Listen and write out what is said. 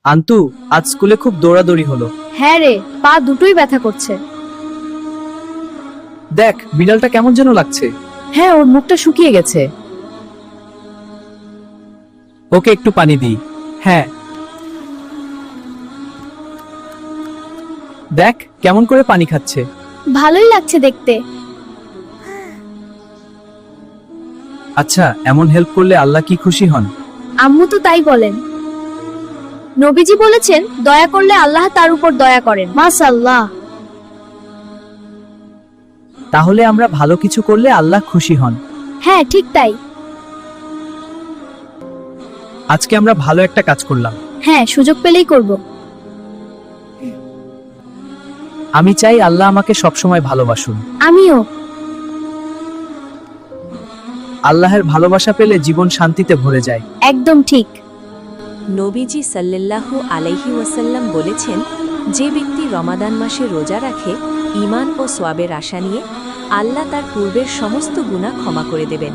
আন্তু, আজ স্কুলে খুব দৌড়াদৌড়ি হলো। হ্যাঁ রে, পা দুটোই ব্যথা করছে। দেখ বিড়ালটা কেমন যেন লাগছে। হ্যাঁ, ওর মুখটা শুকিয়ে গেছে। ওকে একটু পানি দিই। হ্যাঁ, দেখ কেমন করে পানি খাচ্ছে। ভালোই লাগছে দেখতে। আচ্ছা, এমন হেল্প করলে আল্লাহ কি খুশি হন? আম্মু তো তাই বলেন। নবীজি বলেছেন, দয়া করলে আল্লাহ তার উপর দয়া করেন। মাশাআল্লাহ। তাহলে আমরা ভালো কিছু করলে আল্লাহ খুশি হন। হ্যাঁ, ঠিক তাই। আজকে আমরা ভালো একটা কাজ করলাম। হ্যাঁ, সুযোগ পেলেই করব। আমি চাই আল্লাহ আমাকে সবসময় ভালোবাসুন। আমিও। আল্লাহের ভালোবাসা পেলে জীবন শান্তিতে ভরে যায়। একদম ঠিক। নবীজি সাল্লাল্লাহু আলাইহি ওয়াসাল্লাম বলেছেন, যে ব্যক্তি রমাদান মাসে রোজা রাখে ঈমান ও সওয়াবের আশা নিয়ে, আল্লাহ তার পূর্বের সমস্ত গুনাহ ক্ষমা করে দেবেন।